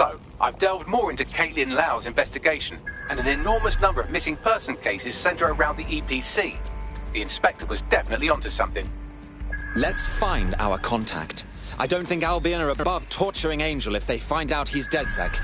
So, I've delved more into Caitlin Lau's investigation, and an enormous number of missing person cases centre around the EPC. The inspector was definitely onto something. Let's find our contact. I don't think Albion are above torturing Angel if they find out he's DedSec.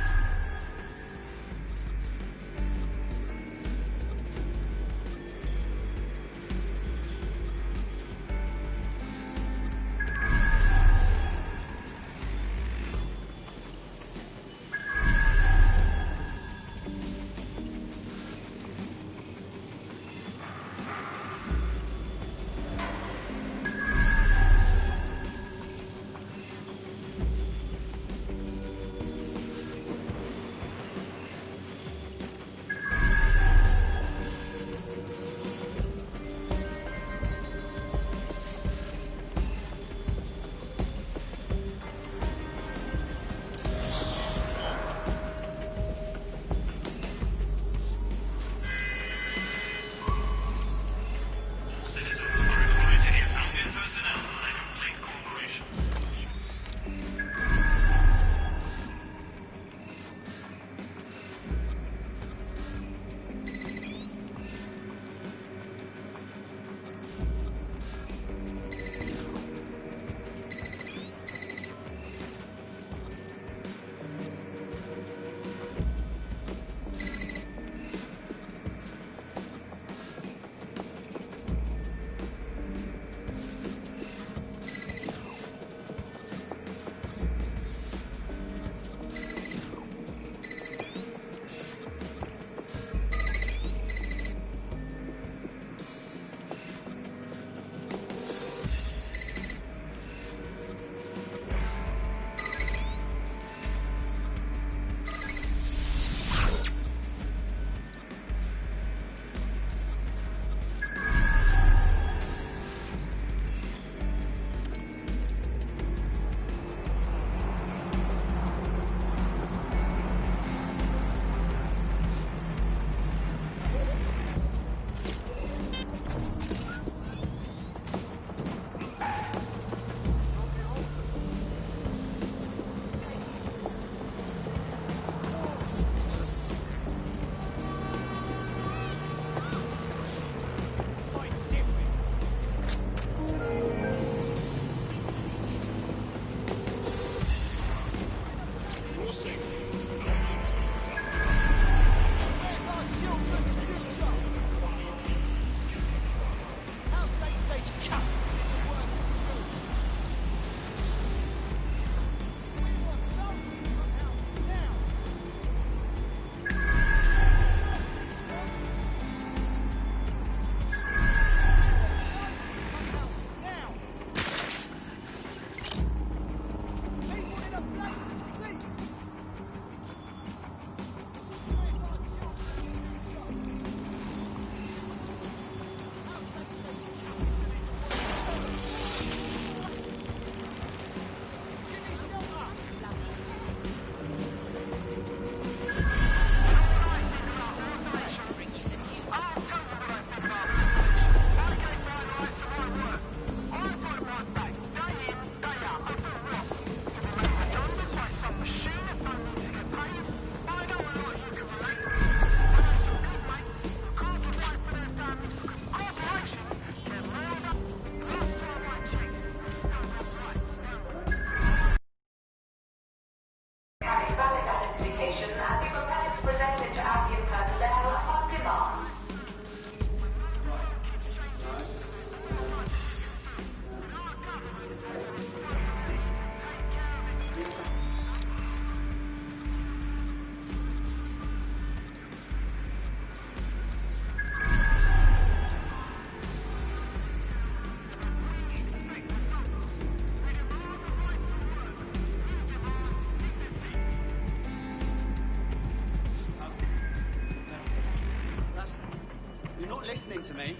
listening to me?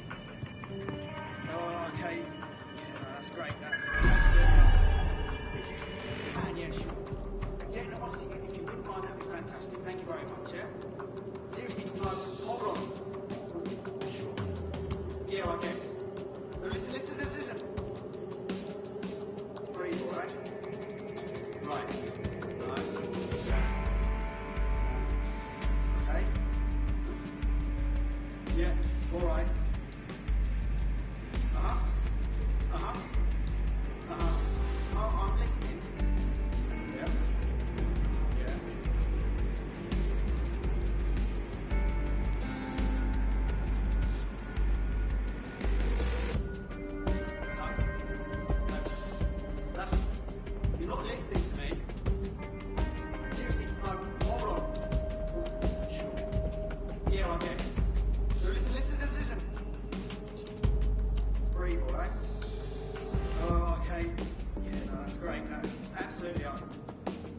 Oh, okay. Yeah, no, that's great. If you can, yeah, sure. Yeah, no, honestly, if you wouldn't mind, that'd be fantastic. Thank you very much, yeah? Seriously, no, hold on. Sure. Yeah, I guess. No, listen. Let's breathe, all right? Right. Yeah, all right. Uh-huh. Uh-huh. Uh-huh. Oh, I'm listening. Yeah. Yeah. That's... You're not listening to me. Seriously, no, hold on. Sure. Yeah, I guess. So listen. Just breathe, all right? Oh, okay. Yeah, no, that's great. Absolutely.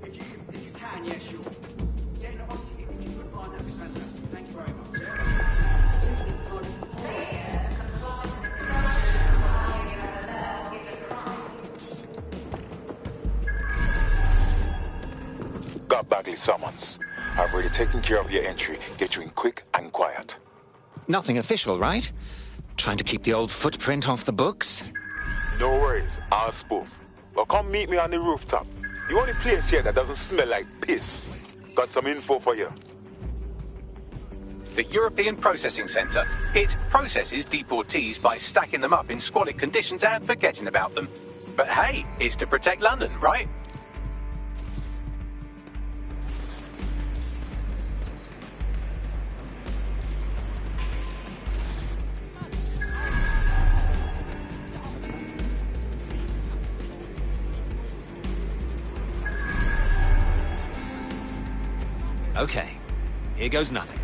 If you can, yeah, sure. Yeah, no, honestly, if you wouldn't mind, that'd be fantastic. Thank you very much, yeah? Seriously, no, hold on. Got Bagley summons. I've already taken care of your entry. Get you in quick and quiet. Nothing official, right? Trying to keep the old footprint off the books? No worries, I'll spoof. Well, come meet me on the rooftop. The only place here that doesn't smell like piss. Got some info for you. The European Processing Centre. It processes deportees by stacking them up in squalid conditions and forgetting about them. But hey, it's to protect London, right? Okay, here goes nothing.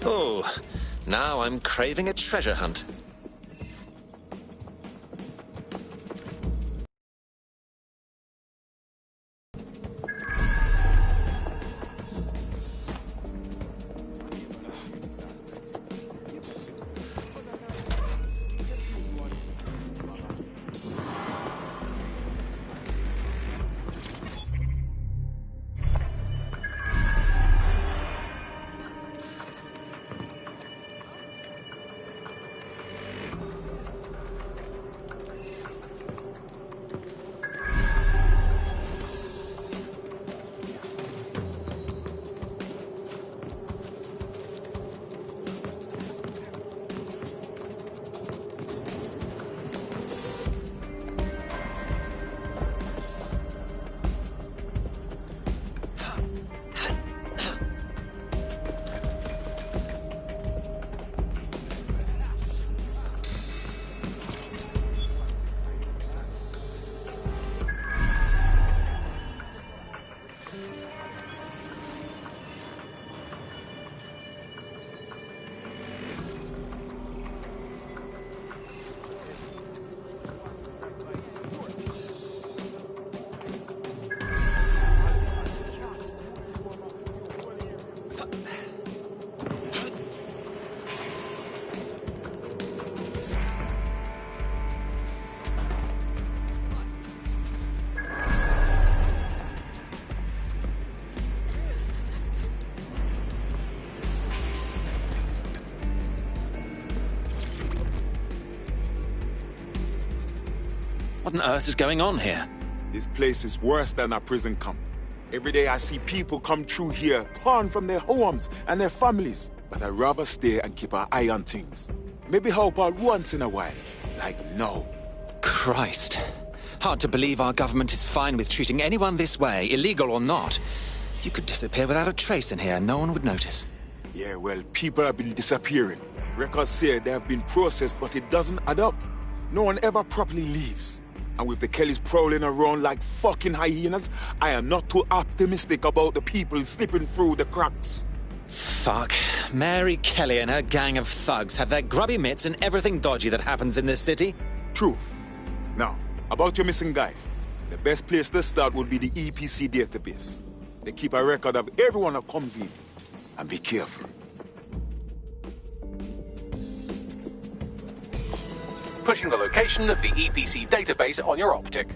Oh, now I'm craving a treasure hunt. What on earth is going on here? This place is worse than a prison camp. Every day I see people come through here, torn from their homes and their families. But I'd rather stay and keep an eye on things. Maybe help out once in a while, like now. Christ. Hard to believe our government is fine with treating anyone this way, illegal or not. You could disappear without a trace in here, no one would notice. Yeah, well, people have been disappearing. Records say they have been processed, but it doesn't add up. No one ever properly leaves. And with the Kellys prowling around like fucking hyenas, I am not too optimistic about the people slipping through the cracks. Fuck. Mary Kelly and her gang of thugs have their grubby mitts in everything dodgy that happens in this city. True. Now, about your missing guy. The best place to start would be the EPC database. They keep a record of everyone that comes in. And be careful. Pushing the location of the EPC database on your optic.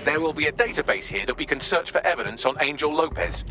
There will be a database here that we can search for evidence on Angel Lopez.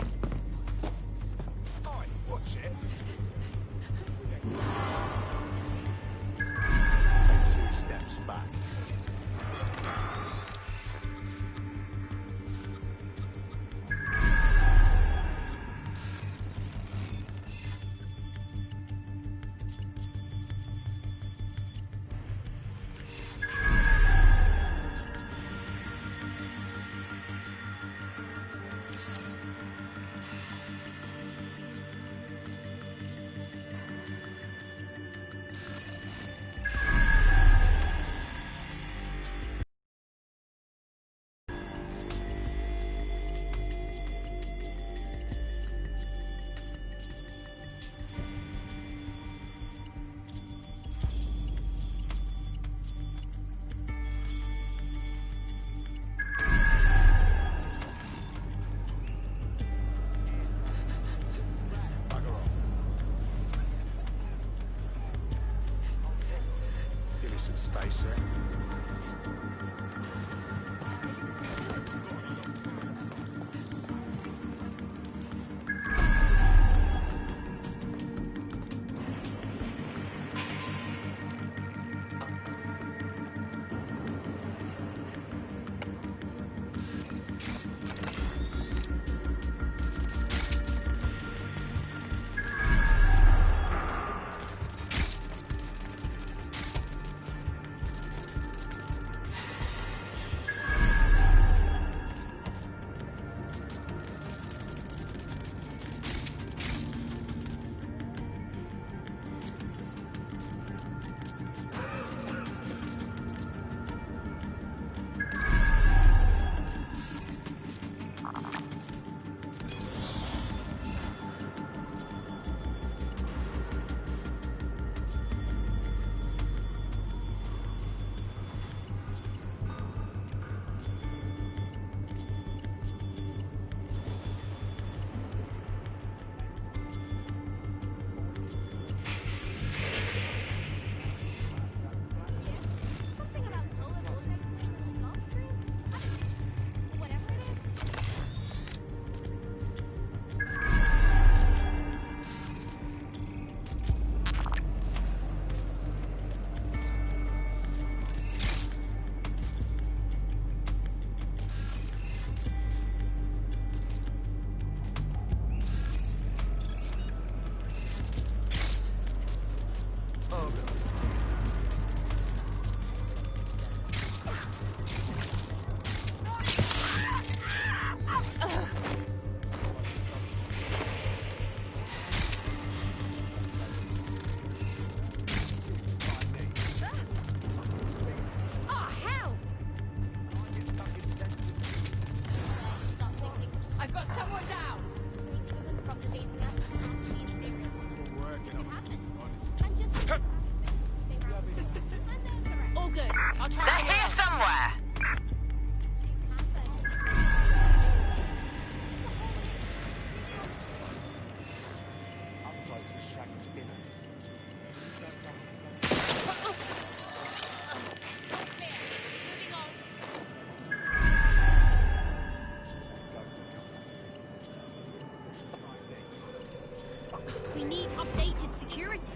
We need updated security.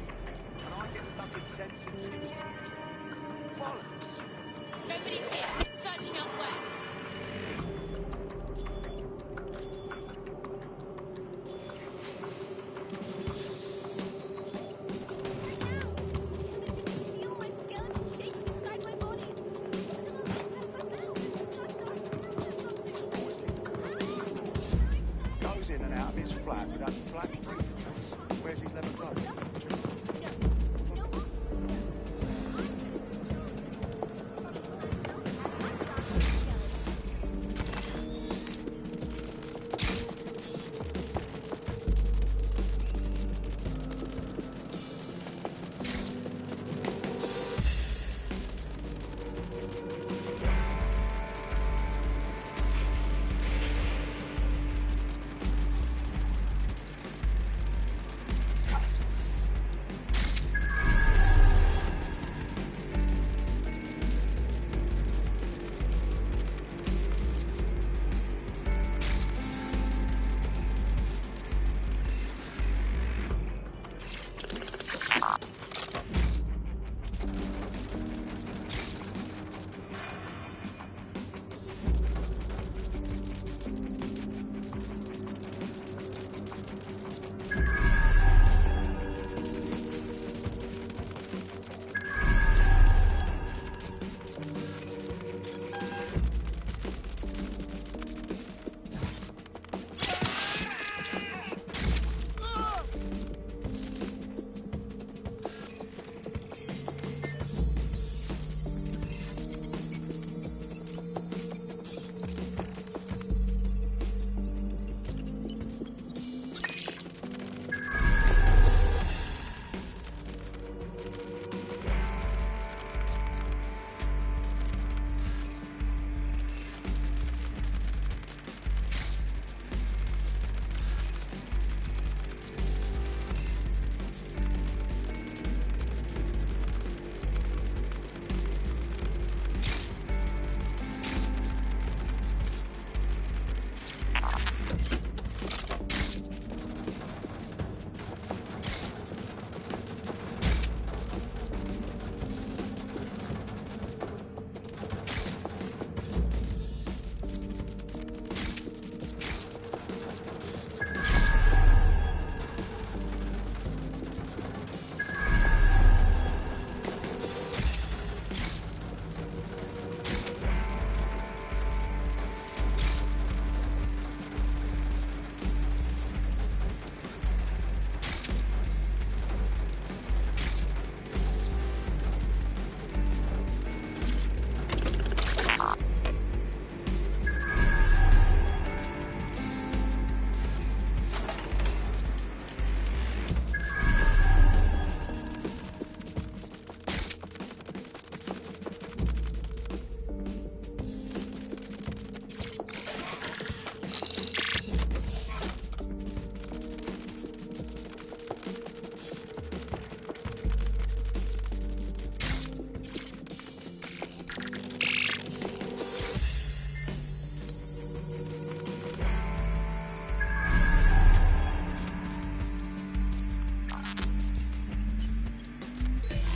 get stuck in sensitivity. Bollocks. Nobody's here. Searching elsewhere. Feel my skeleton shaking inside my body. Goes in and out of his flat with that black briefcase. Where's his leather glove?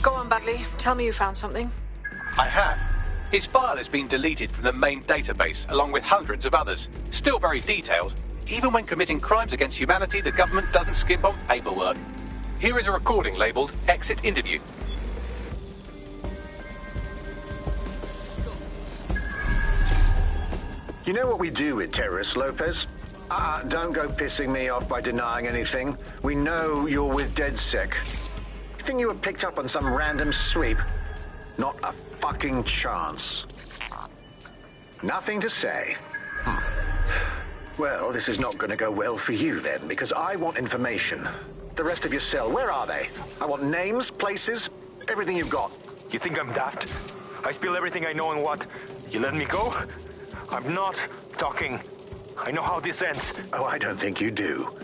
Go on, Bagley. Tell me you found something. I have. His file has been deleted from the main database, along with hundreds of others. Still very detailed. Even when committing crimes against humanity, the government doesn't skimp on paperwork. Here is a recording labelled Exit Interview. You know what we do with terrorists, Lopez? Don't go pissing me off by denying anything. We know you're with DedSec. You think you were picked up on some random sweep? Not a fucking chance. Nothing to say. Well, this is not going to go well for you then, because I want information. The rest of your cell, where are they? I want names, places, everything you've got. You think I'm daft? I spill everything I know and what? You let me go? I'm not talking. I know how this ends. Oh, I don't think you do.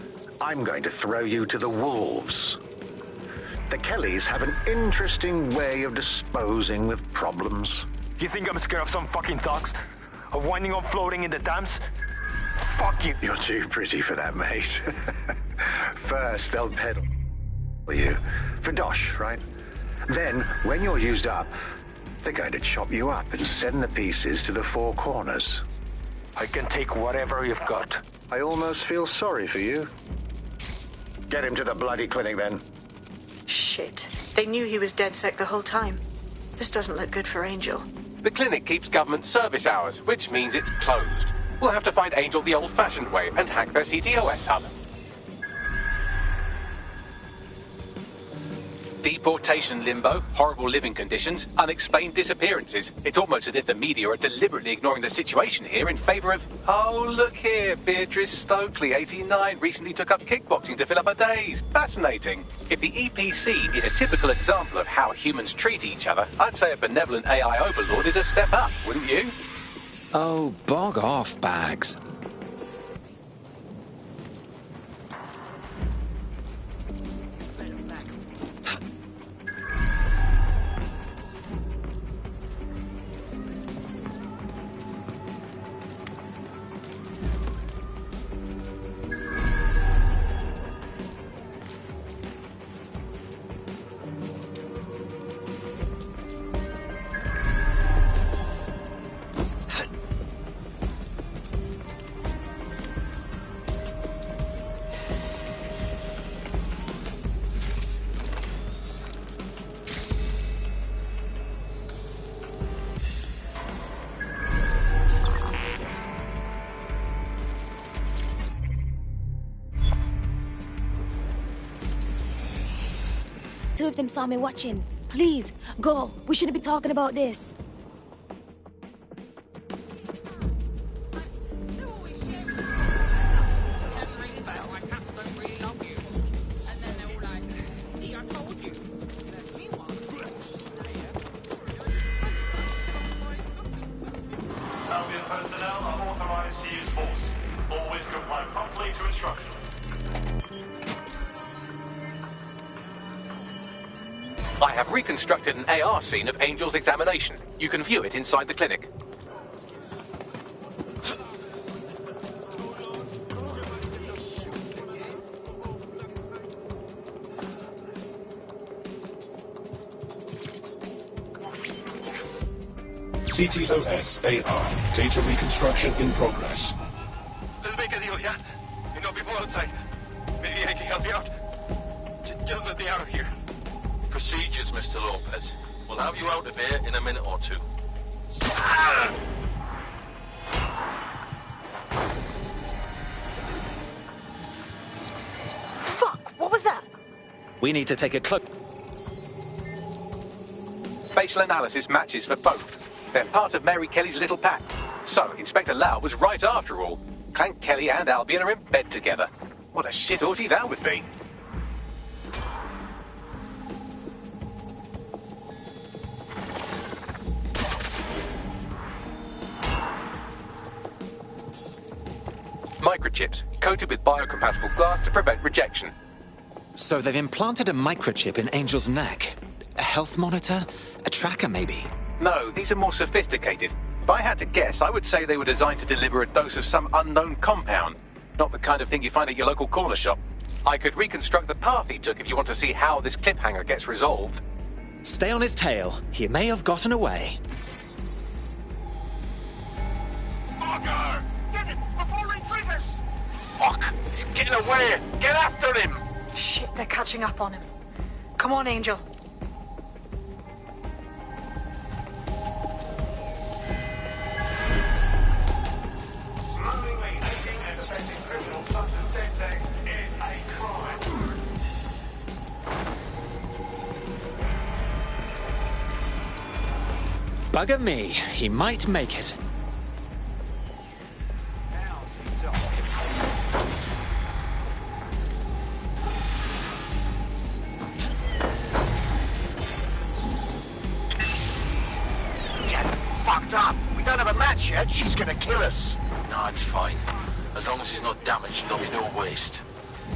I'm going to throw you to the wolves. The Kellys have an interesting way of disposing with problems. You think I'm scared of some fucking thugs? Of winding up floating in the dams? Fuck you. You're too pretty for that, mate. First, they'll peddle. you. For Dosh, right? Then, when you're used up, they're going to chop you up and send the pieces to the four corners. I can take whatever you've got. I almost feel sorry for you. Get him to the bloody clinic, then. Shit. They knew he was DedSec the whole time. This doesn't look good for Angel. The clinic keeps government service hours, which means it's closed. We'll have to find Angel the old-fashioned way and hack their CTOS hub. Deportation limbo, horrible living conditions, unexplained disappearances. It's almost as if the media are deliberately ignoring the situation here in favour of... Oh, look here, Beatrice Stokely, 89, recently took up kickboxing to fill up her days. Fascinating. If the EPC is a typical example of how humans treat each other, I'd say a benevolent AI overlord is a step up, wouldn't you? Oh, bog off, Bags. Two of them saw me watching. Please, go. We shouldn't be talking about this. Albion personnel are authorized to use force. Always comply promptly to instructions. I have reconstructed an AR scene of Angel's examination. You can view it inside the clinic. CTOS AR. Data reconstruction in progress. Let's make a deal, yeah? And not be volatile. Maybe I can help you out. Just let me out of here. Procedures, Mr. Lopez. We'll have you out of here in a minute or two. Fuck! What was that? We need to take a cloak. Facial analysis matches for both. They're part of Mary Kelly's little pack. So, Inspector Lau was right after all. Clank Kelly and Albion are in bed together. What a shit orgy that would be. Microchips, coated with biocompatible glass to prevent rejection. So they've implanted a microchip in Angel's neck. A health monitor? A tracker, maybe? No, these are more sophisticated. If I had to guess, I would say they were designed to deliver a dose of some unknown compound. Not the kind of thing you find at your local corner shop. I could reconstruct the path he took if you want to see how this cliffhanger gets resolved. Stay on his tail. He may have gotten away. Fucker! Get it before he triggers! Fuck! He's getting away! Get after him! Shit, they're catching up on him. Come on, Angel. Knowingly taking and affecting criminal such as DedSec is a crime. Bugger me. He might make it. Up. We don't have a match yet. She's gonna kill us. No, it's fine. As long as he's not damaged, there'll be no waste.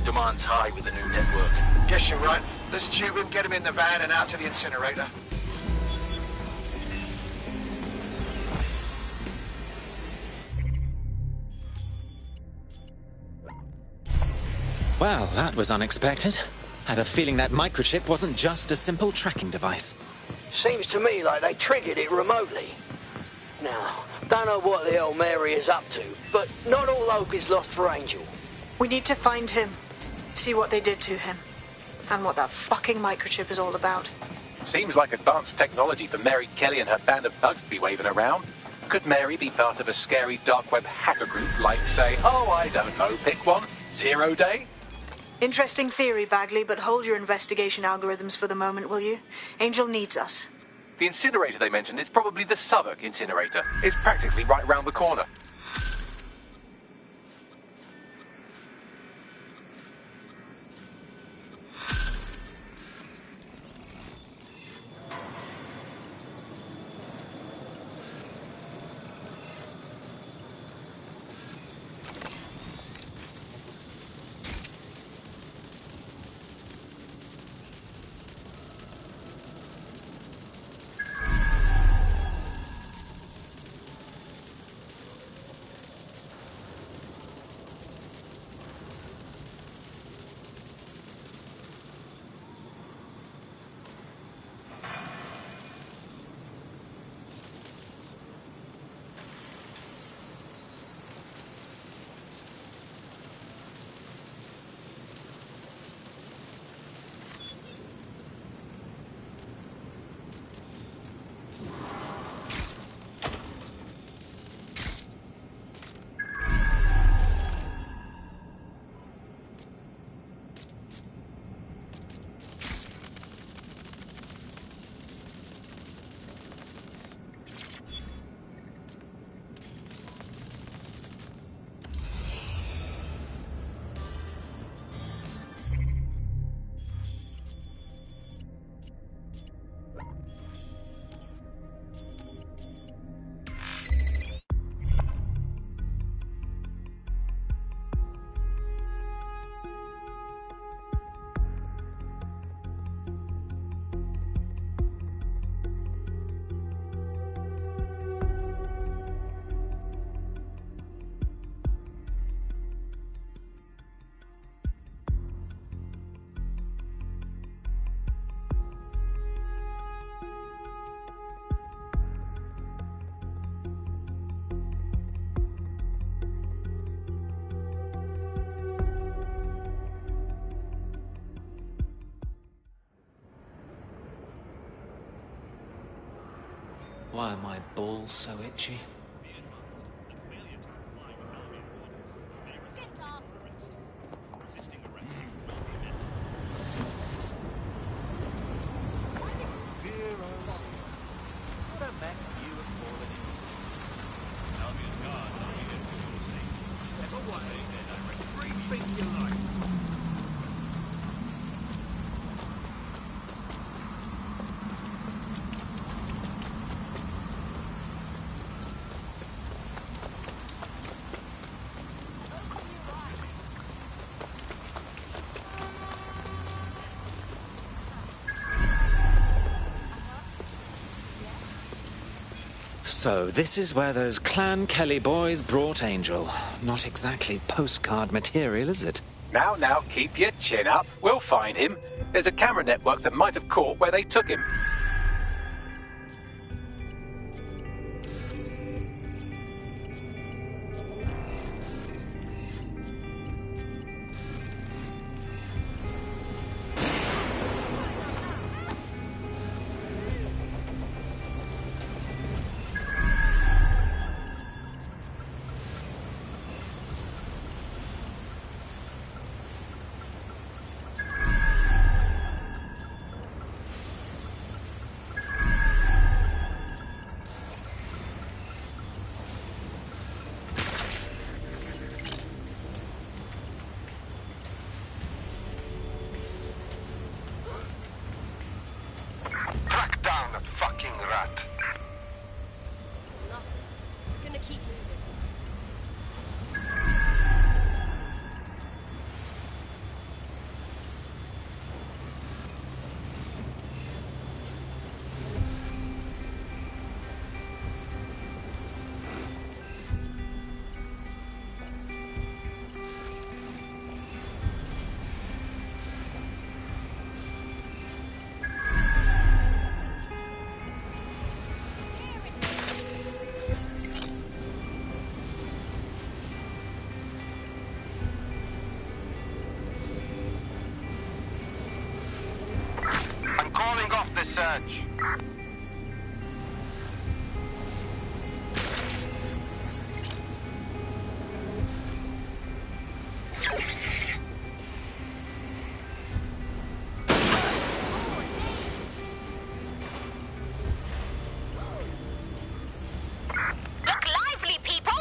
Demand's high with the new network. Guess you're right. Let's tube him, get him in the van and out to the incinerator. Well, that was unexpected. I have a feeling that microchip wasn't just a simple tracking device. Seems to me like they triggered it remotely. Now, don't know what the hell Mary is up to, but not all hope is lost for Angel. We need to find him, see what they did to him, and what that fucking microchip is all about. Seems like advanced technology for Mary Kelly and her band of thugs to be waving around. Could Mary be part of a scary dark web hacker group like, say, oh, I don't know, pick one, 0 Day? Interesting theory, Bagley, but hold your investigation algorithms for the moment, will you? Angel needs us. The incinerator they mentioned is probably the Southwark incinerator. It's practically right round the corner. Why are my balls so itchy? So, this is where those Clan Kelly boys brought Angel. Not exactly postcard material, is it? Now, keep your chin up. We'll find him. There's a camera network that might have caught where they took him. ranch. Look lively, people!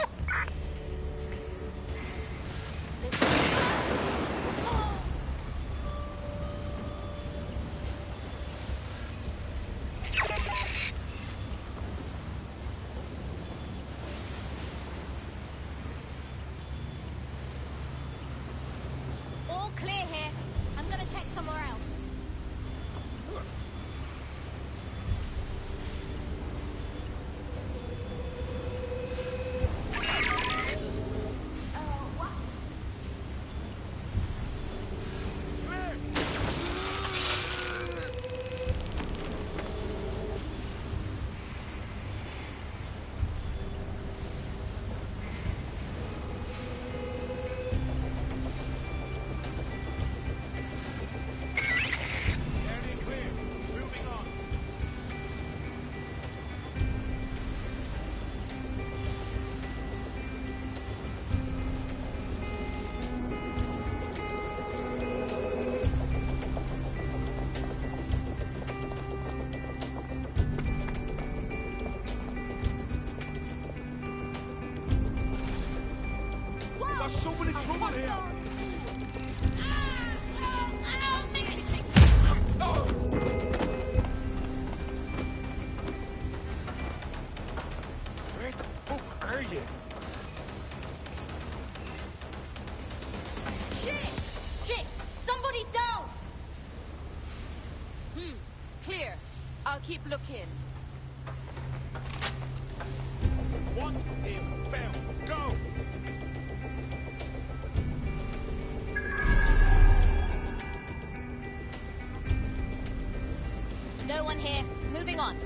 All clear here. I'm gonna check somewhere else. What? There's so many trouble here. Where the fuck are you? Shit! Somebody's down! Clear. I'll keep looking. Want him found. Go! No one here. Moving on.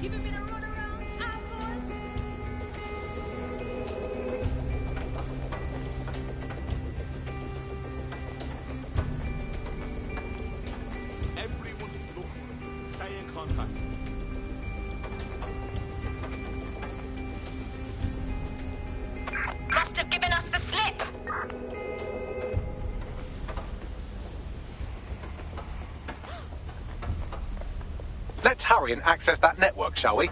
Give a bit of run around, asshole! Everyone look for him. Stay in contact. Must have given us the slip! Let's hurry and access that network, shall we?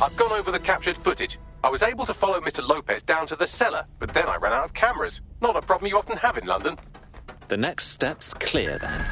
I've gone over the captured footage. I was able to follow Mr. Lopez down to the cellar, but then I ran out of cameras. Not a problem you often have in London. The next step's clear, then.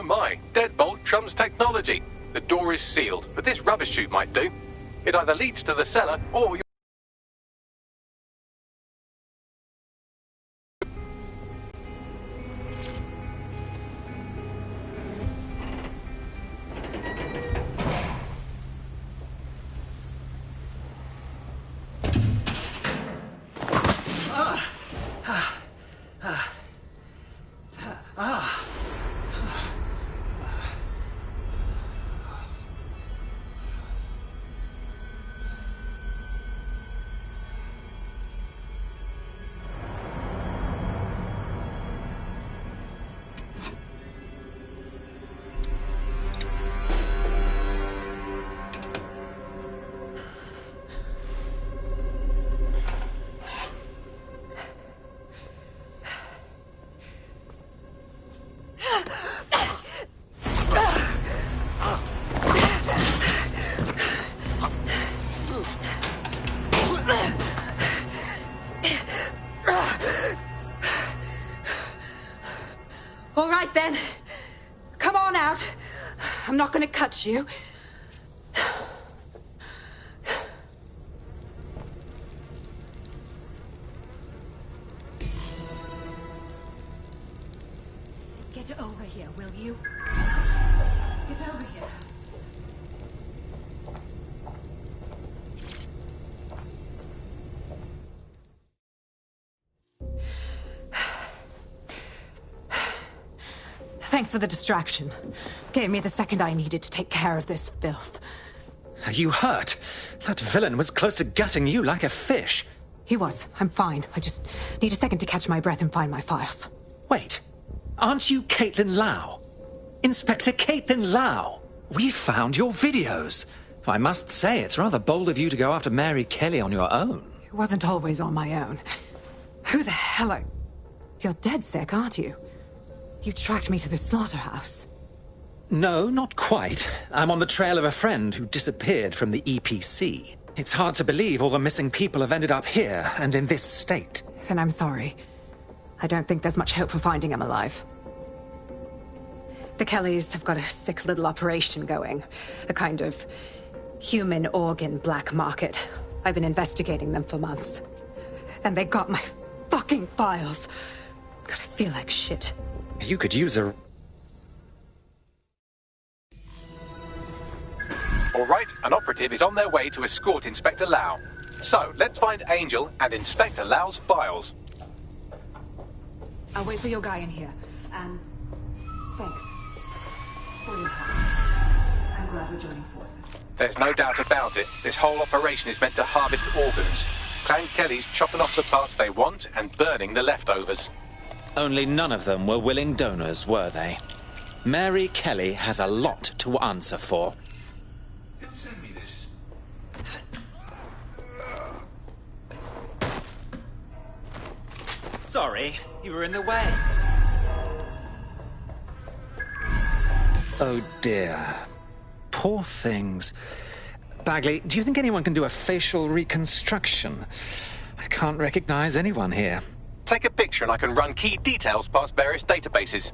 oh my, deadbolt trumps technology. The door is sealed, but this rubbish chute might do. It either leads to the cellar, or you... All right, then. Come on out. I'm not going to cut you. Get over here, will you? Get over here. Thanks for the distraction. Gave me the second I needed to take care of this filth. Are you hurt? That villain was close to gutting you like a fish. He was. I'm fine. I just need a second to catch my breath and find my files. Wait. Aren't you Caitlin Lau? Inspector Caitlin Lau? We found your videos. I must say, it's rather bold of you to go after Mary Kelly on your own. It wasn't always on my own. Who the hell are... You're dead sick, aren't you? You tracked me to the slaughterhouse. No, not quite. I'm on the trail of a friend who disappeared from the EPC. It's hard to believe all the missing people have ended up here and in this state. Then I'm sorry. I don't think there's much hope for finding him alive. The Kellys have got a sick little operation going. A kind of human organ black market. I've been investigating them for months. And they got my fucking files. God, I feel like shit. You could use a... All right, an operative is on their way to escort Inspector Lau. So, let's find Angel and Inspector Lau's files. I'll wait for your guy in here. And thanks for your help. I'm glad we're joining forces. There's no doubt about it. This whole operation is meant to harvest organs. Clan Kelly's chopping off the parts they want and burning the leftovers. Only none of them were willing donors, were they? Mary Kelly has a lot to answer for. Send me this. Sorry, you were in the way. Oh dear. Poor things. Bagley, do you think anyone can do a facial reconstruction? I can't recognize anyone here. Take a picture and I can run key details past various databases.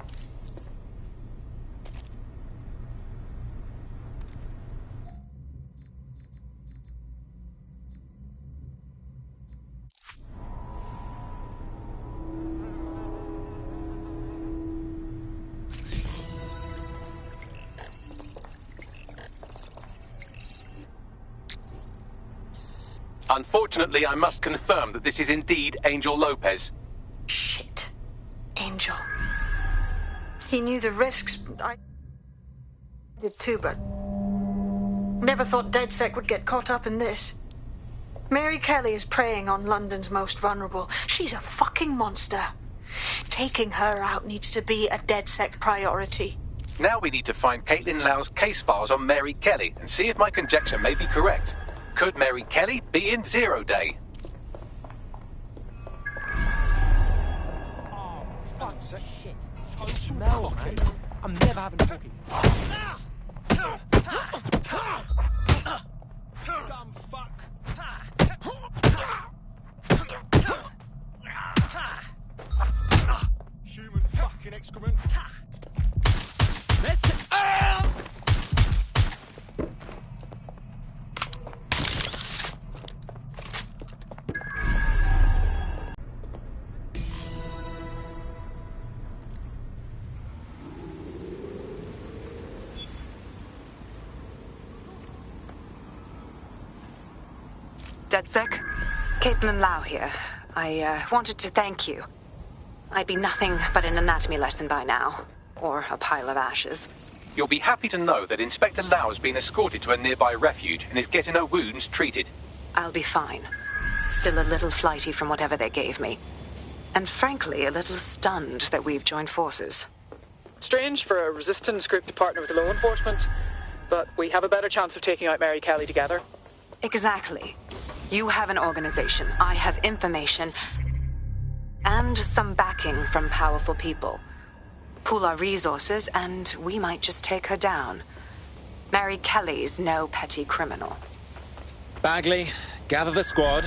Unfortunately, I must confirm that this is indeed Angel Lopez. Shit. Angel. He knew the risks. I did too, but never thought DedSec would get caught up in this. Mary Kelly is preying on London's most vulnerable. She's a fucking monster. Taking her out needs to be a DedSec priority. Now we need to find Caitlin Lau's case files on Mary Kelly and see if my conjecture may be correct. Could Mary Kelly be in Zero Day? Oh, fuck shit. Smell, man. I'm never having a cookie. Dumb fuck. Human fucking excrement. DedSec? Caitlin Lau here. I wanted to thank you. I'd be nothing but an anatomy lesson by now. Or a pile of ashes. You'll be happy to know that Inspector Lau has been escorted to a nearby refuge and is getting her wounds treated. I'll be fine. Still a little flighty from whatever they gave me. And frankly, a little stunned that we've joined forces. Strange for a resistance group to partner with law enforcement, but we have a better chance of taking out Mary Kelly together. Exactly. You have an organization, I have information, and some backing from powerful people. Pool our resources, and we might just take her down. Mary Kelly's no petty criminal. Bagley, gather the squad.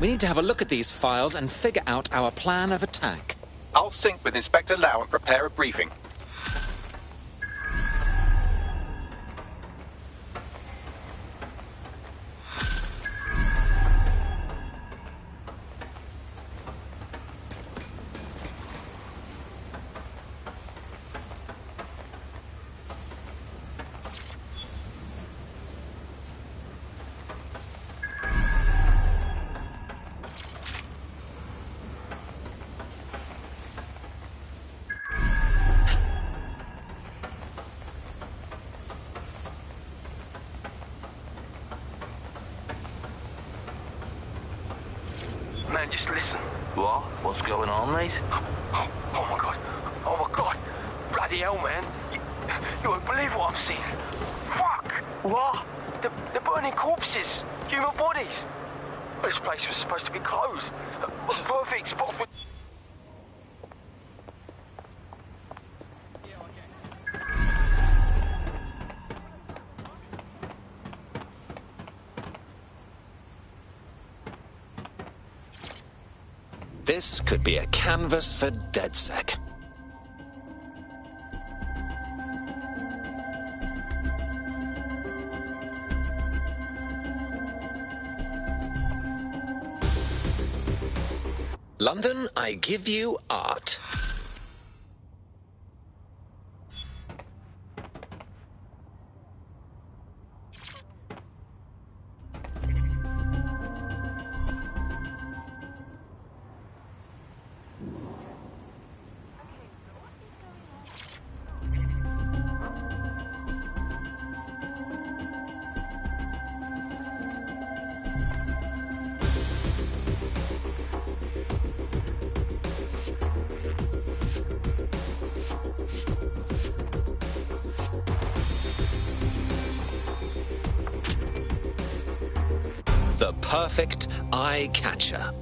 We need to have a look at these files and figure out our plan of attack. I'll sync with Inspector Lau and prepare a briefing. Man, just listen. What? What's going on, mate? Oh my god. Oh my god. Bloody hell, man. You won't believe what I'm seeing. Fuck. What? They're burning corpses. Human bodies. Well, this place was supposed to be closed. A perfect spot for... This could be a canvas for DedSec. London, I give you art. The perfect eye catcher.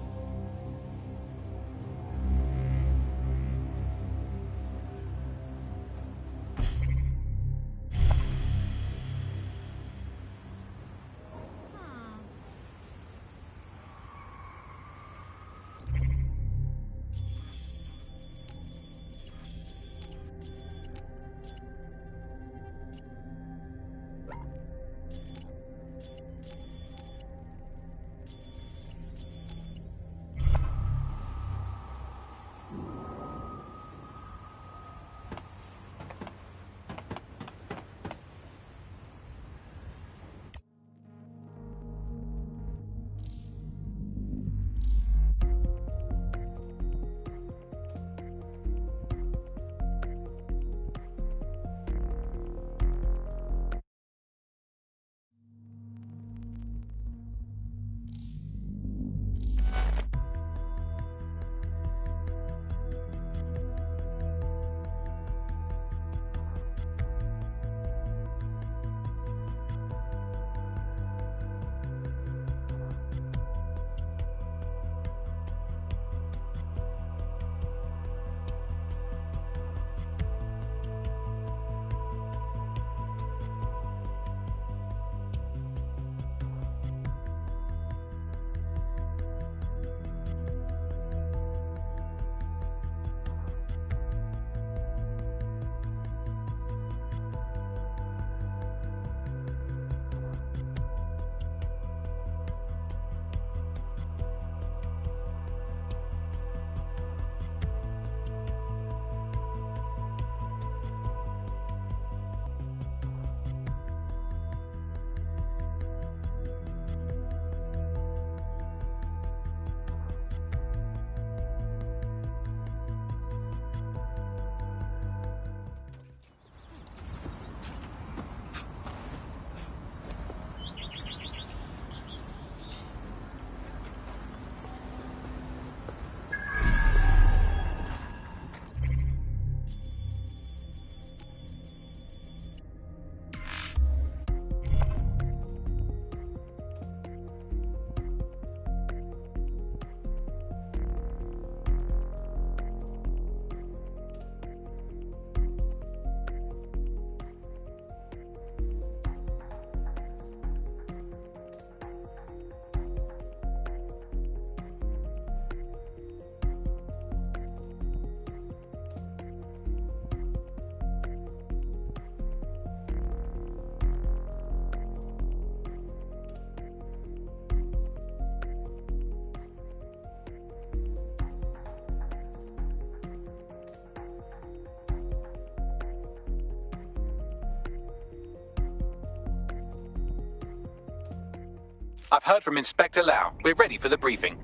I've heard from Inspector Lau. We're ready for the briefing.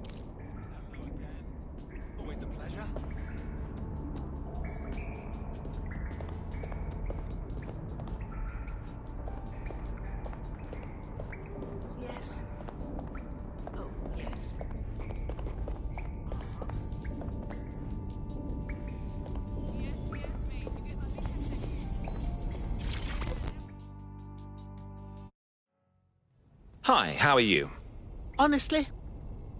Always a pleasure. Yes. Oh, yes. Hi, how are you? Honestly,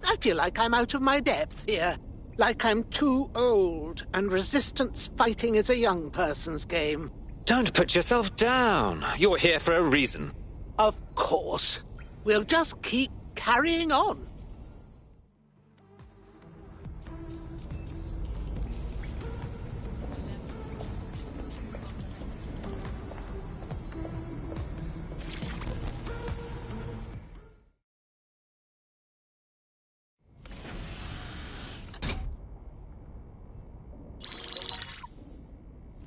I feel like I'm out of my depth here. Like I'm too old, and resistance fighting is a young person's game. Don't put yourself down. You're here for a reason. Of course. We'll just keep carrying on.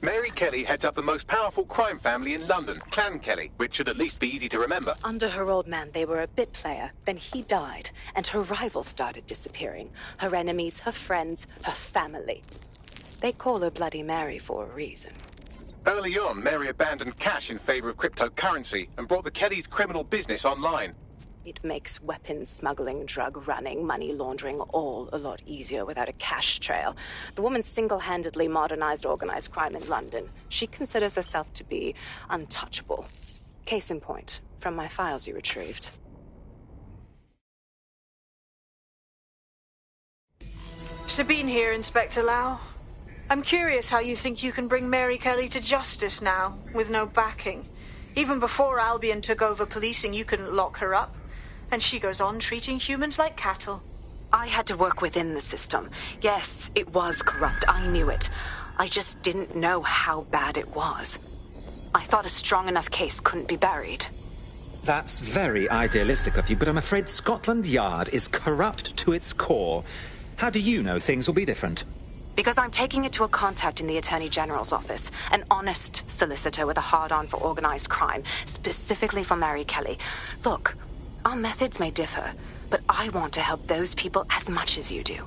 Mary Kelly heads up the most powerful crime family in London, Clan Kelly, which should at least be easy to remember. Under her old man, they were a bit player. Then he died, and her rivals started disappearing. Her enemies, her friends, her family. They call her Bloody Mary for a reason. Early on, Mary abandoned cash in favor of cryptocurrency and brought the Kellys' criminal business online. It makes weapons smuggling, drug running, money laundering all a lot easier without a cash trail. The woman single-handedly modernized organized crime in London. She considers herself to be untouchable. Case in point, from my files you retrieved. Sabine here, Inspector Lau. I'm curious how you think you can bring Mary Kelly to justice now, with no backing. Even before Albion took over policing, you couldn't lock her up. And she goes on treating humans like cattle. I had to work within the system. Yes, it was corrupt. I knew it. I just didn't know how bad it was. I thought a strong enough case couldn't be buried. That's very idealistic of you, but I'm afraid Scotland Yard is corrupt to its core. How do you know things will be different? Because I'm taking it to a contact in the Attorney General's office, an honest solicitor with a hard-on for organized crime, specifically for Mary Kelly. Look, our methods may differ, but I want to help those people as much as you do.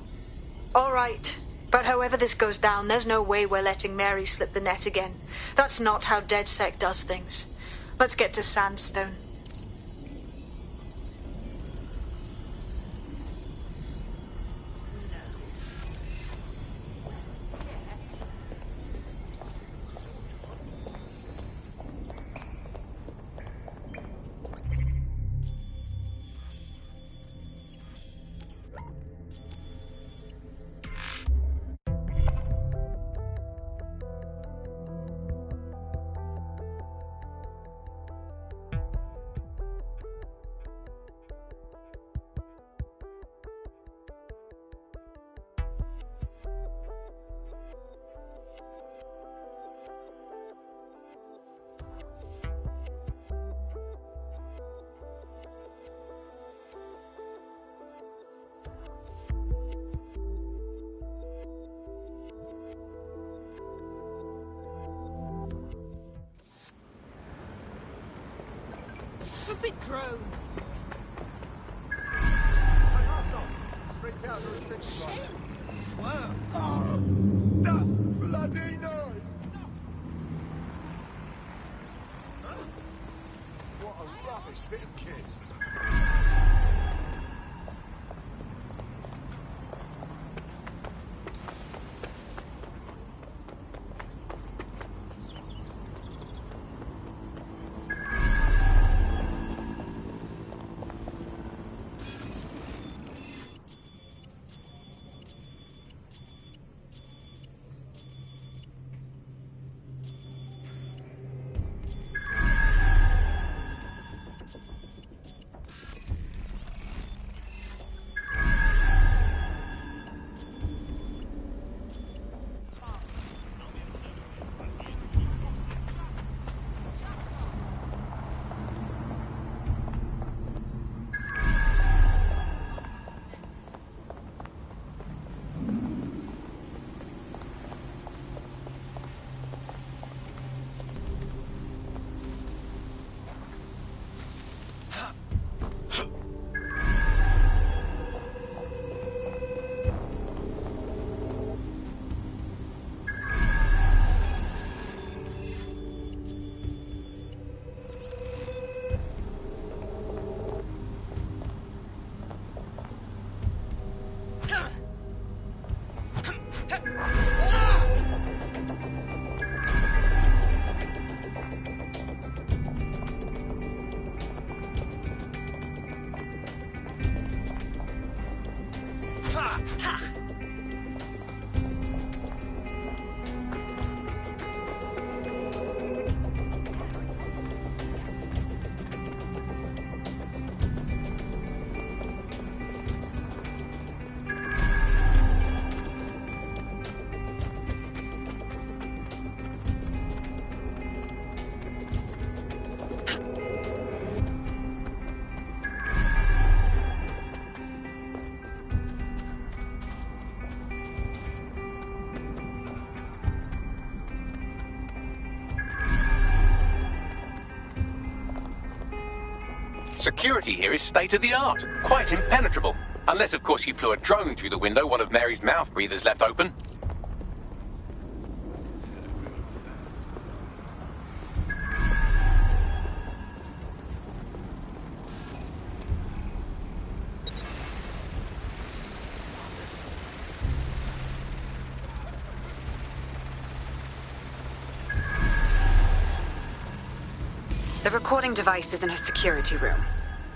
All right. But however this goes down, there's no way we're letting Mary slip the net again. That's not how DedSec does things. Let's get to Sandstone. Stupid drone! Straight out the restriction line. Wow. Oh, that bloody noise! What a rubbish bit of kit. Security here is state-of-the-art, quite impenetrable. Unless, of course, you flew a drone through the window one of Mary's mouth breathers left open. The recording device is in her security room.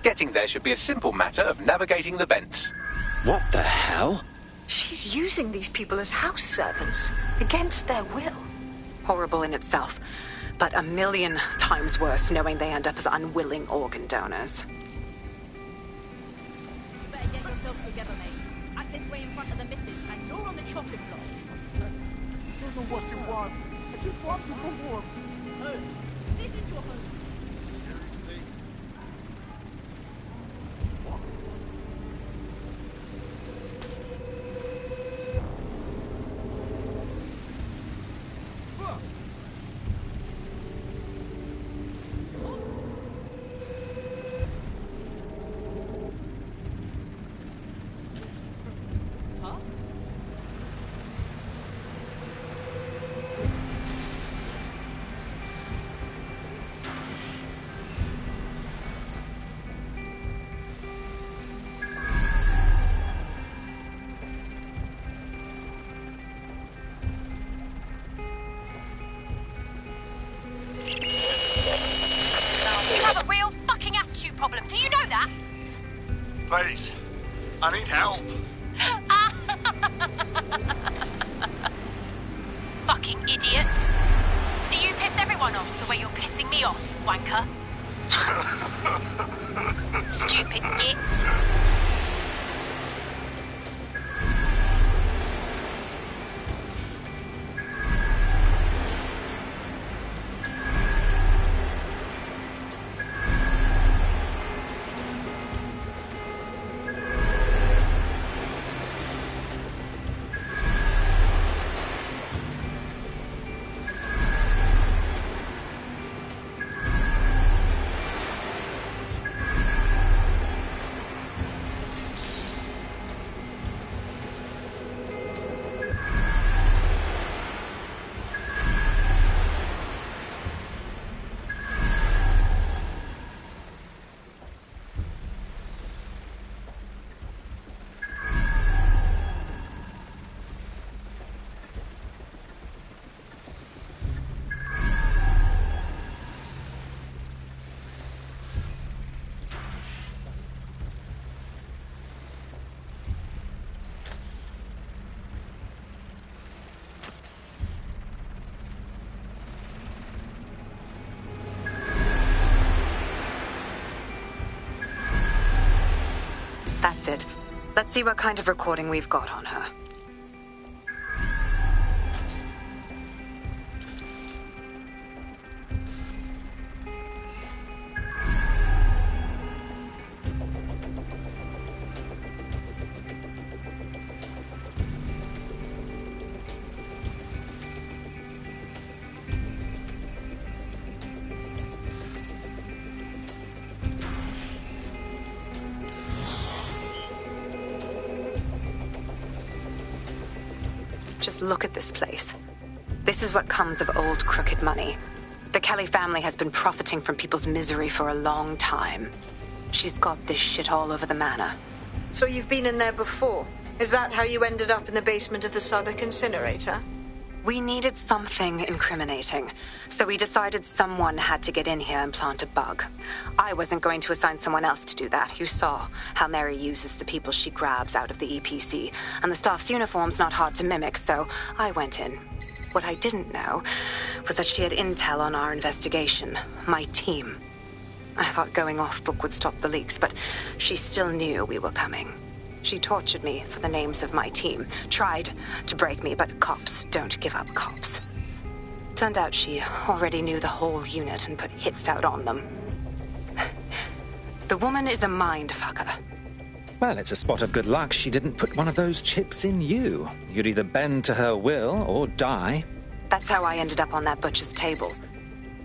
Getting there should be a simple matter of navigating the vents. What the hell? She's using these people as house servants, against their will. Horrible in itself, but a million times worse knowing they end up as unwilling organ donors. Better get yourself together, mate. Act this way in front of the missus, and you're on the chopping block. I don't know what you want. I just want to go home. Home? This is your home. problem. Do you know that? Please. I need help. Fucking idiot. Do you piss everyone off the way you're pissing me off, wanker? Stupid git. That's it. Let's see what kind of recording we've got on her. Just look at this place. This is what comes of old crooked money. The Kelly family has been profiting from people's misery for a long time. She's got this shit all over the manor. So you've been in there before? Is that how you ended up in the basement of the Southwark incinerator? We needed something incriminating, so we decided someone had to get in here and plant a bug. I wasn't going to assign someone else to do that. You saw how Mary uses the people she grabs out of the EPC, and the staff's uniform's not hard to mimic, so I went in. What I didn't know was that she had intel on our investigation, my team. I thought going off book would stop the leaks, but she still knew we were coming. She tortured me for the names of my team, tried to break me, but cops don't give up cops. Turned out she already knew the whole unit and put hits out on them. The woman is a mind fucker. Well, it's a spot of good luck she didn't put one of those chips in you. You'd either bend to her will or die. That's how I ended up on that butcher's table.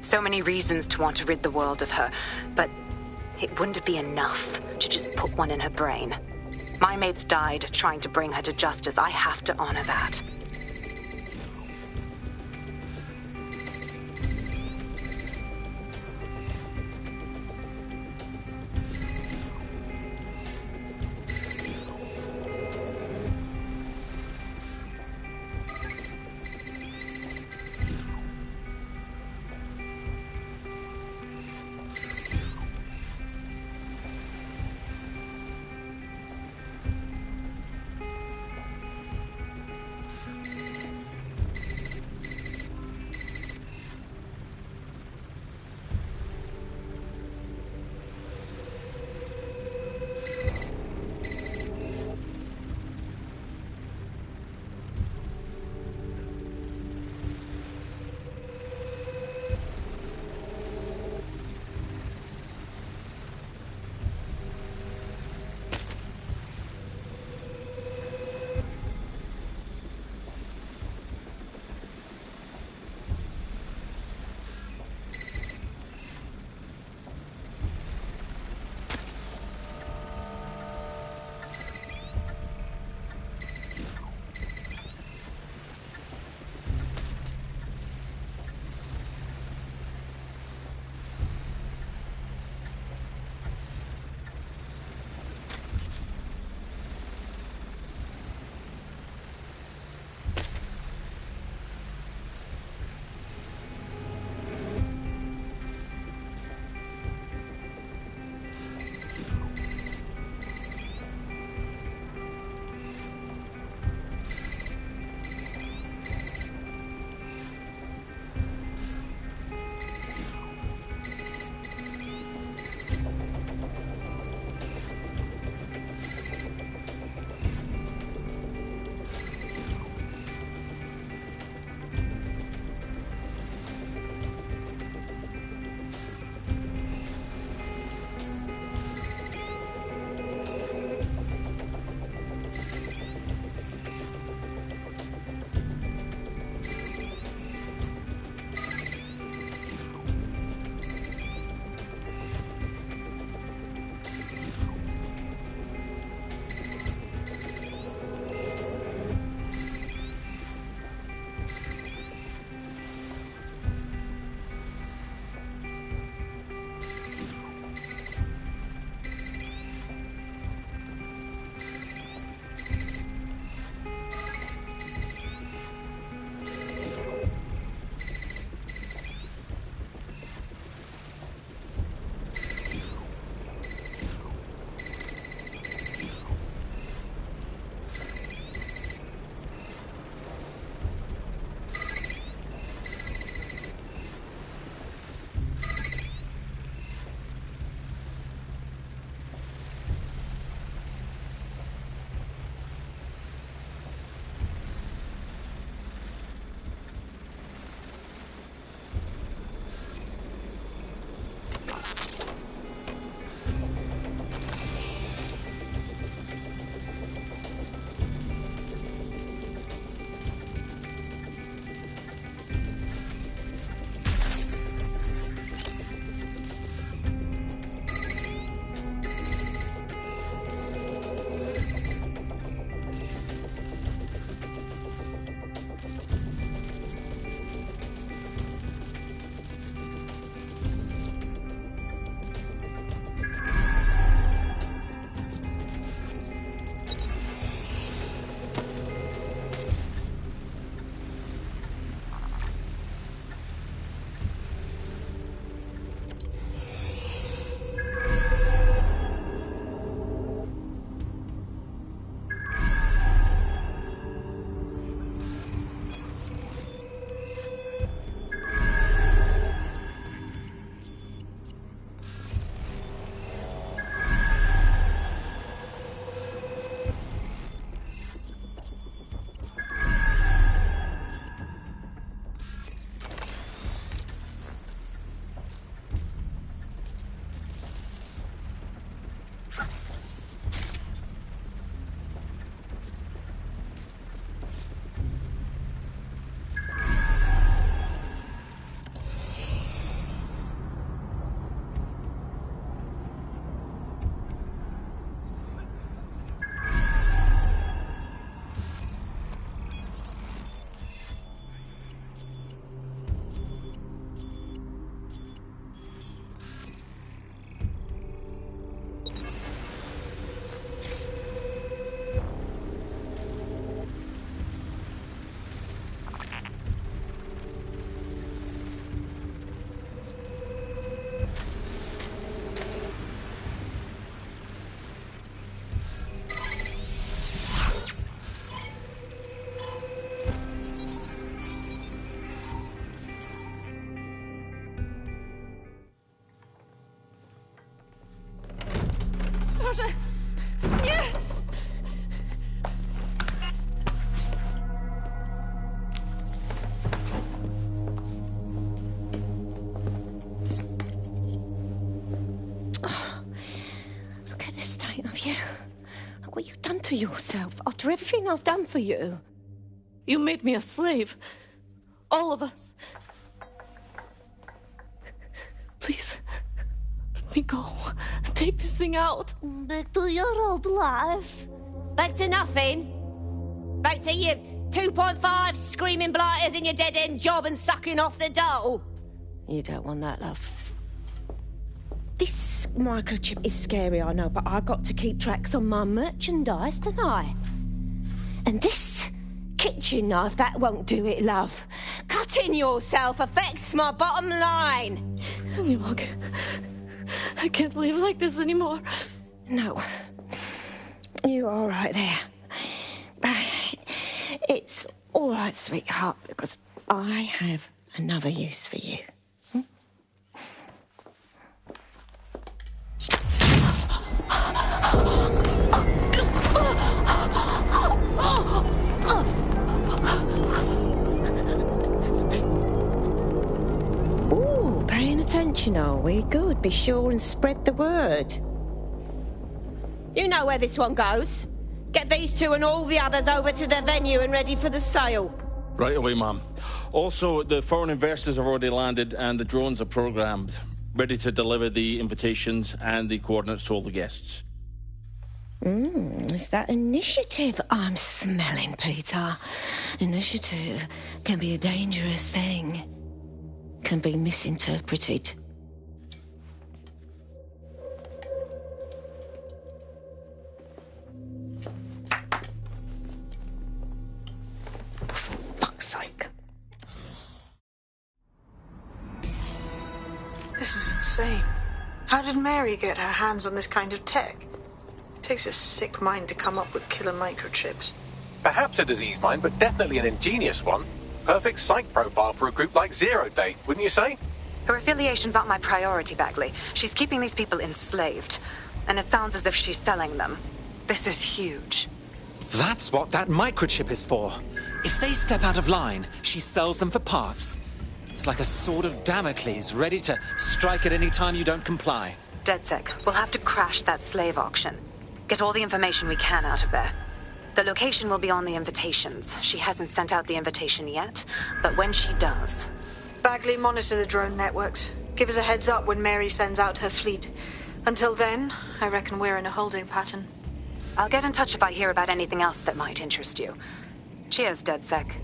So many reasons to want to rid the world of her, but It wouldn't be enough to just put one in her brain. My mates died trying to bring her to justice. I have to honor that. What you done to yourself after everything I've done for you? You made me a slave. All of us. Please, let me go. Take this thing out. Back to your old life. Back to nothing. Back to you 2.5 screaming blighters in your dead-end job and sucking off the dole. You don't want that, love. This microchip is scary, I know, but I got to keep tracks on my merchandise, don't I? And this kitchen knife, that won't do it, love. Cutting yourself affects my bottom line. I can't live like this anymore. No. You're all right there. It's all right, sweetheart, because I have another use for you. Ooh, paying attention, are we? Good. Be sure and spread the word. You know where this one goes. Get these two and all the others over to the venue and ready for the sale. Right away, Mum. Also, the foreign investors have already landed and the drones are programmed, ready to deliver the invitations and the coordinates to all the guests. Is that initiative I'm smelling, Peter? Initiative can be a dangerous thing. Can be misinterpreted. Fuck's sake. This is insane. How did Mary get her hands on this kind of tech? It takes a sick mind to come up with killer microchips. Perhaps a diseased mind, but definitely an ingenious one. Perfect psych profile for a group like Zero Day, wouldn't you say? Her affiliations aren't my priority, Bagley. She's keeping these people enslaved. And it sounds as if she's selling them. This is huge. That's what that microchip is for. If they step out of line, she sells them for parts. It's like a sword of Damocles, ready to strike at any time you don't comply. DedSec, we'll have to crash that slave auction. Get all the information we can out of there. The location will be on the invitations. She hasn't sent out the invitation yet, but when she does... Bagley, monitor the drone networks. Give us a heads up when Mary sends out her fleet. Until then, I reckon we're in a holding pattern. I'll get in touch if I hear about anything else that might interest you. Cheers, DedSec.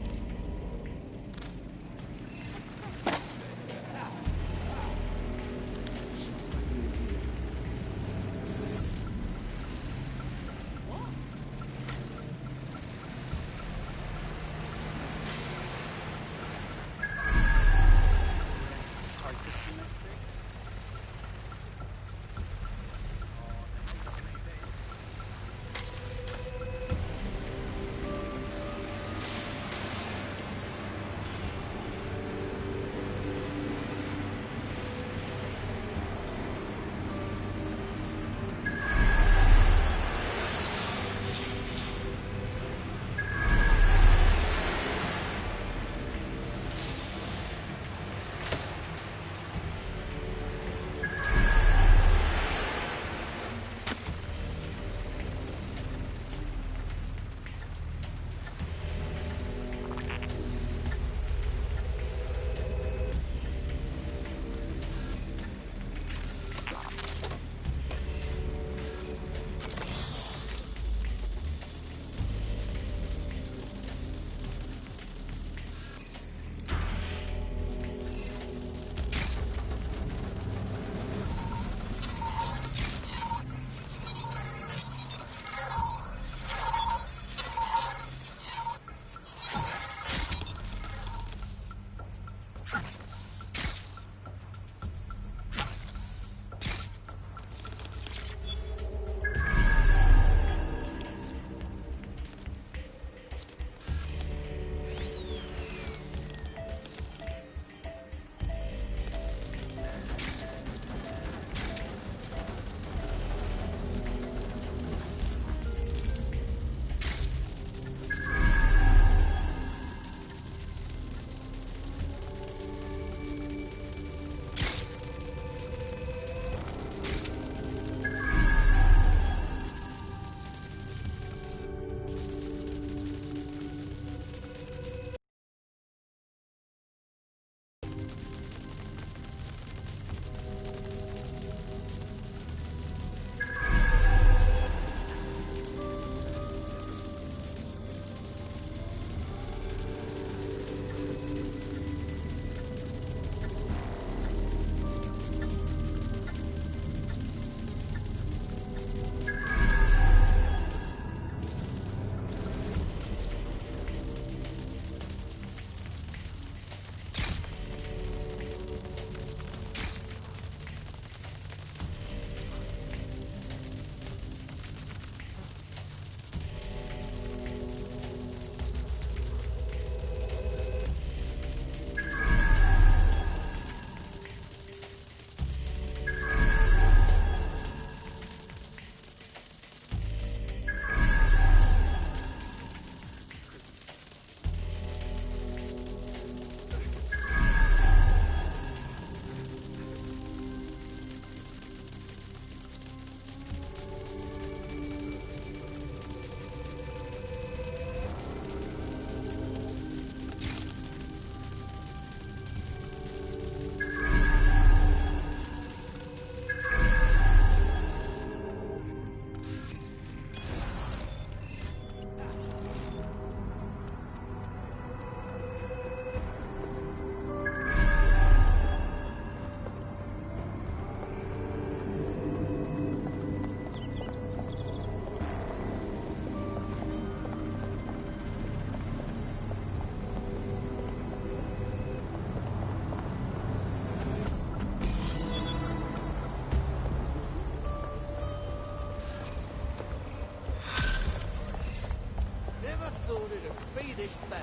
at this bag.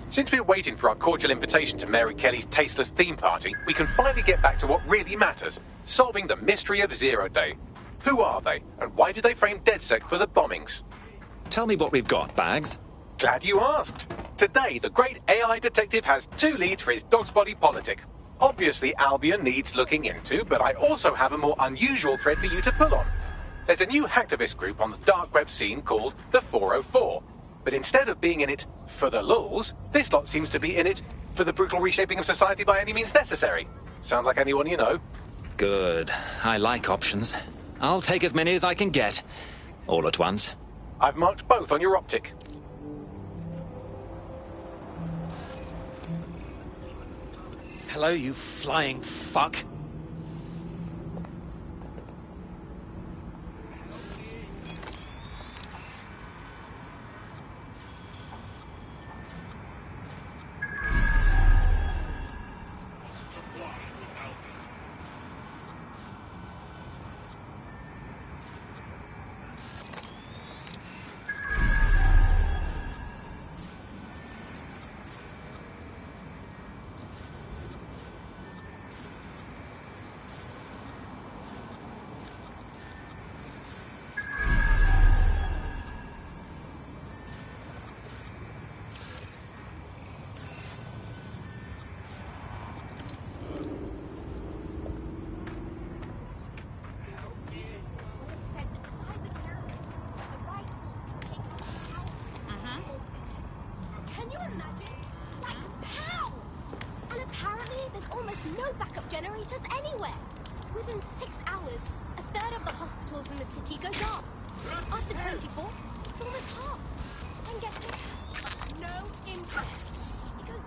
Since we're waiting for our cordial invitation to Mary Kelly's tasteless theme party, we can finally get back to what really matters, solving the mystery of Zero Day. Who are they, and why did they frame DedSec for the bombings? Tell me what we've got, Bags. Glad you asked. Today, the great AI detective has 2 leads for his dog's body politic. Obviously, Albion needs looking into, but I also have a more unusual thread for you to pull on. There's a new hacktivist group on the dark web scene called the 404. But instead of being in it for the lulz, this lot seems to be in it for the brutal reshaping of society by any means necessary. Sound like anyone you know? Good. I like options. I'll take as many as I can get. All at once. I've marked both on your optic. Hello, you flying fuck. Can you imagine? Like, how? And apparently, there's almost no backup generators anywhere. Within 6 hours, a third of the hospitals in the city go dark. After 24, it's almost half. And get this, no internet. It goes...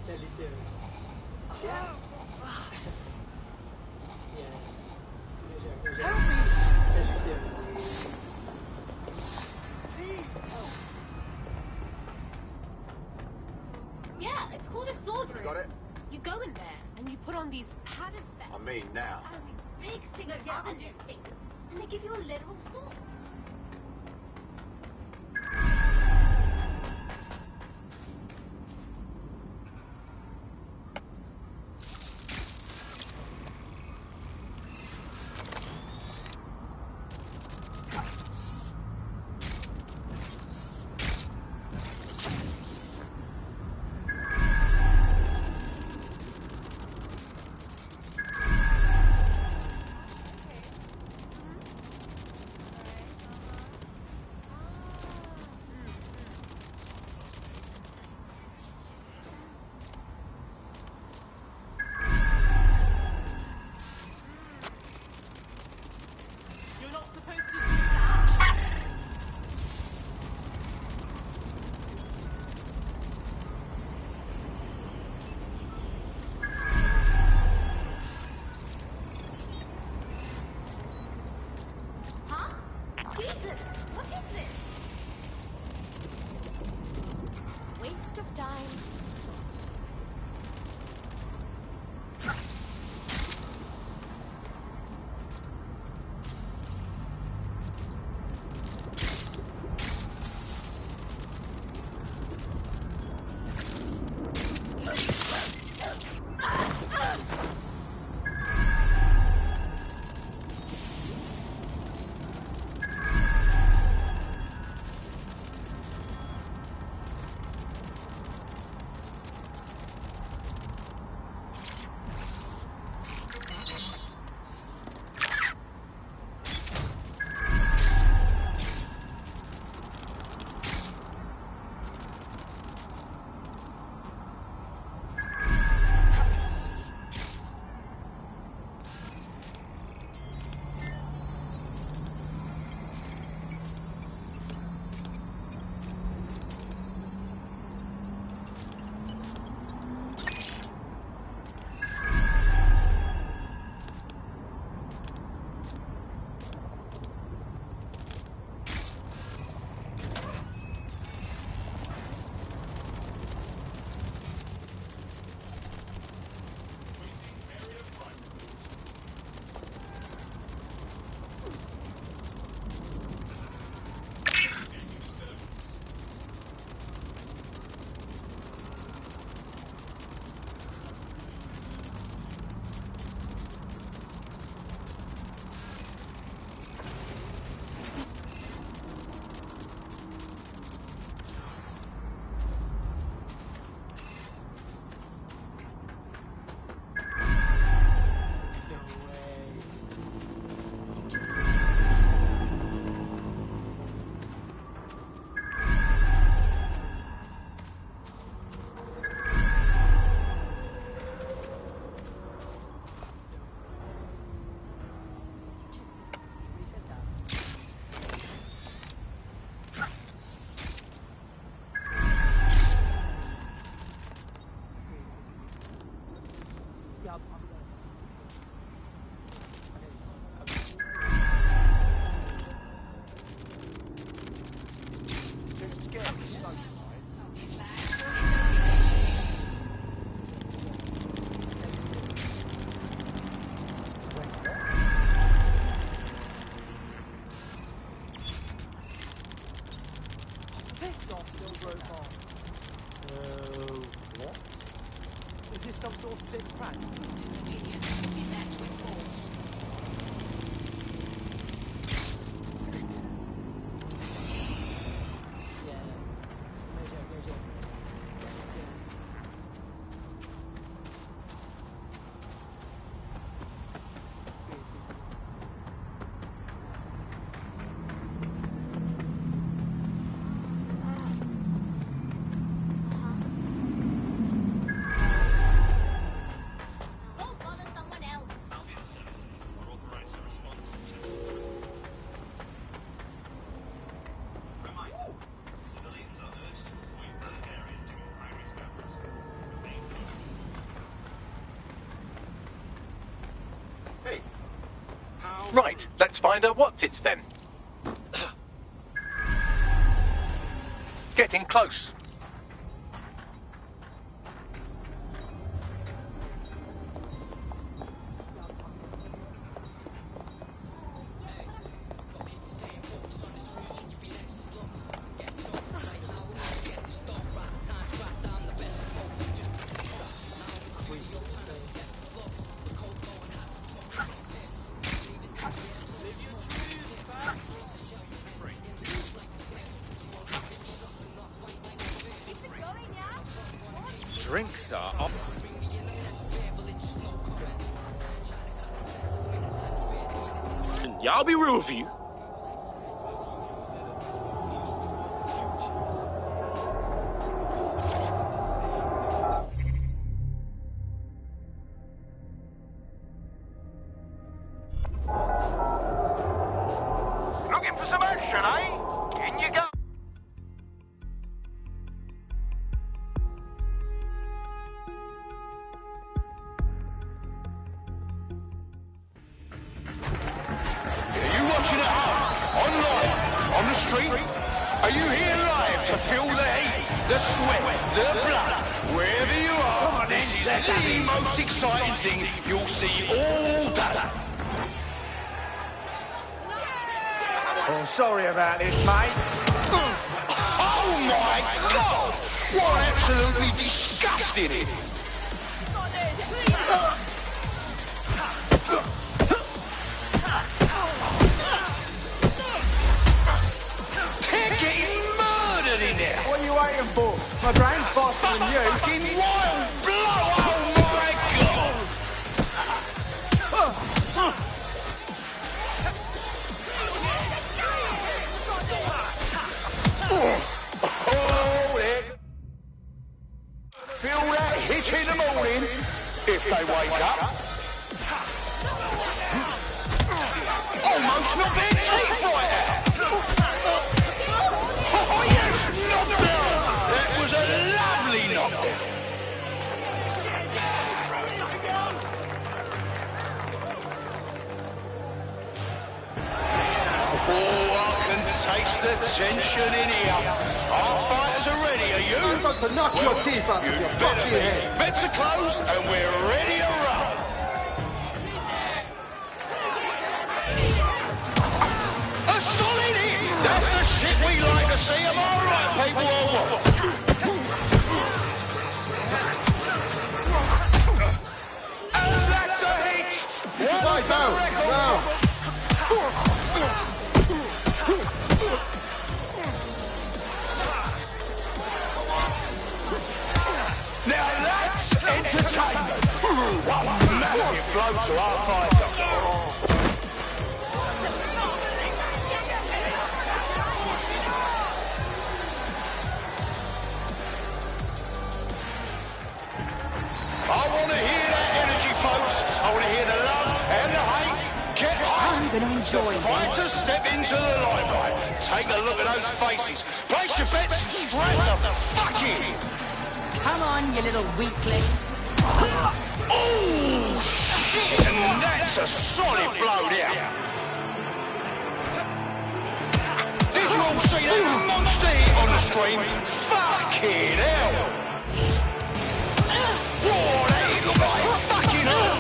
Deadly serious. Yeah. Yeah. Help me! Deadly serious. Yeah, it's called a sword room. Got it? You go in there and you put on these padded vests. I mean now. And these big things, other new things, and they give you a literal sword. You're not supposed to do that. Huh? Jesus, what is this? Waste of time. What? Is this some sort of sick prank? Go follow someone Right, let's find her what's-its then. Getting close. Drinks are off. Yeah, I'll be real with you. Looking for some action, eh? In you go. Are you watching at home? Online? On the street? Are you here live to feel the heat, the sweat, the blood? Wherever you are, this is the most exciting thing you'll see all day. Oh, sorry about this, mate. Oh my God! What absolutely disgusting! They're getting murdered in there! What are you waiting for? My brain's faster than you. Fucking wild blow! Oh my God! Oh, yeah. Feel that hit in the morning if they wake up. Almost knocked their teeth right out. Oh yes, knockdown. That was a lovely knockdown. Oh, I can taste the tension in here. Our fighters are ready, are you? I've got to knock your teeth out of your fucking head. Bets are closed and we're ready to roll. A solid hit! That's the shit we like to see. Am I right, people, or what? And that's a hit! One for the record. Now that's entertainment! One massive blow to our fighter. I want to hear that energy, folks. I want to hear the love and the hate. Get hot. I'm gonna enjoy The fighters step into the limelight. Take a look at those faces. Place your bets and strap the fuck in. Come on, you little weakling. Oh, shit! And that's a solid blow down. Did you all see that monster hit on the stream? Fucking hell! Whoa, that hit looked like fucking hell!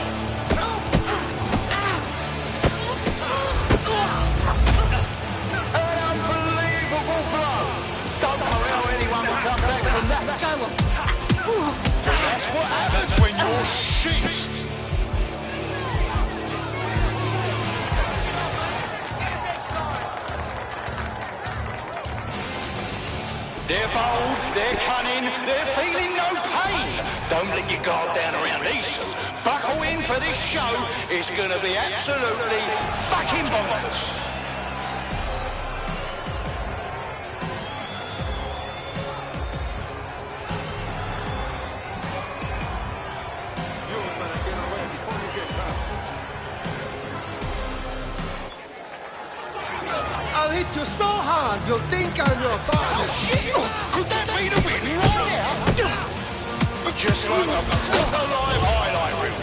An unbelievable blow! Don't know how anyone will come back from that. Go on. That's what happens when you're shit. They're bold, they're cunning, they're feeling no pain. Don't let your guard down around these two. Buckle in for this show. It's gonna be absolutely fucking bonkers. I'll hit you so hard, you'll think I'm your father. Oh shit! Could that be the win right now? Just like a proper live highlight reel.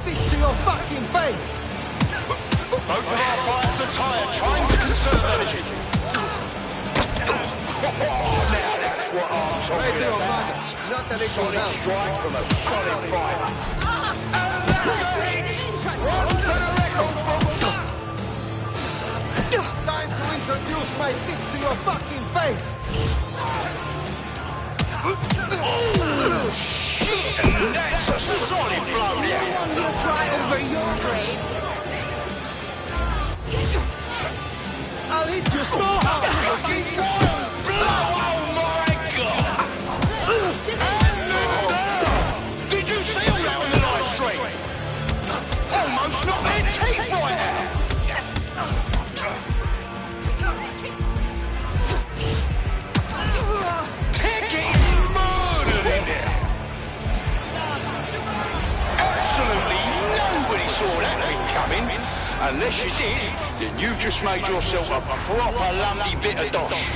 fist to your fucking face! Both of our fighters are tired, trying to conserve energy. Now that's what I'm talking about. Solid strike from a solid fighter. One for the record, folks. Time to introduce my fist to your fucking face! Oh, shit! That's a solid blow, yeah. Anyone will cry over your grave. I'll hit you so hard! Fucking one blow! Oh my God! Did you see all that on the live stream? Almost knocked their teeth right out. They're getting murdered in there. Absolutely nobody saw that thing coming. Unless you did, then you just made yourself a proper lumpy bit of dosh.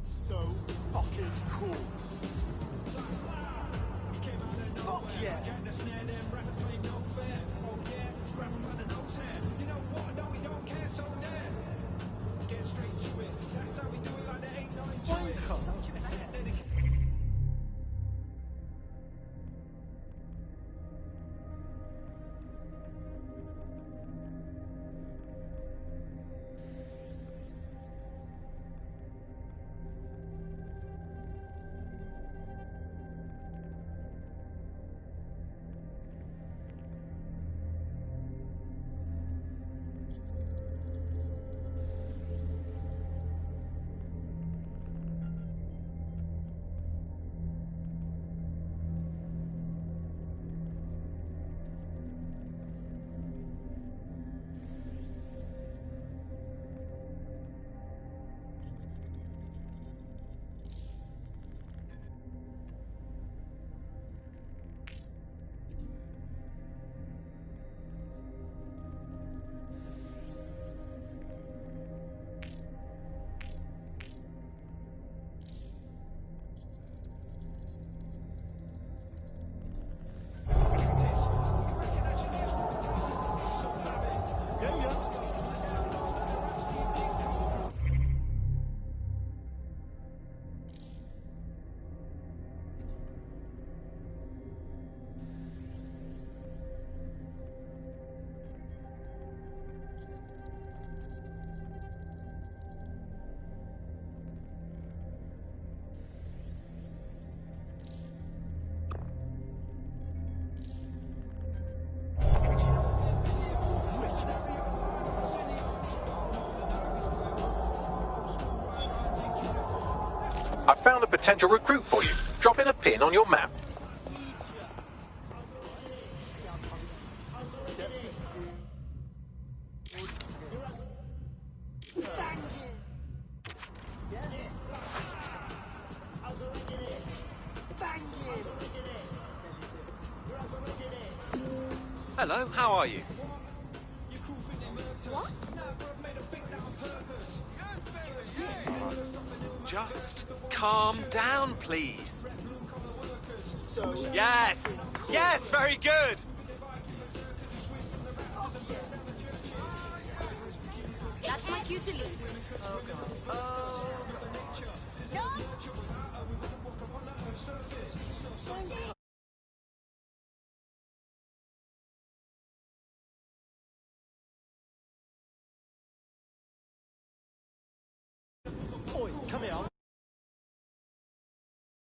So fucking cool. Fuck yeah! I found a potential recruit for you. Drop in a pin on your map. Hello, how are you? What? Just calm down, please. Yes! Yes, very good! That's my cue to leave. Oh god. Oh god.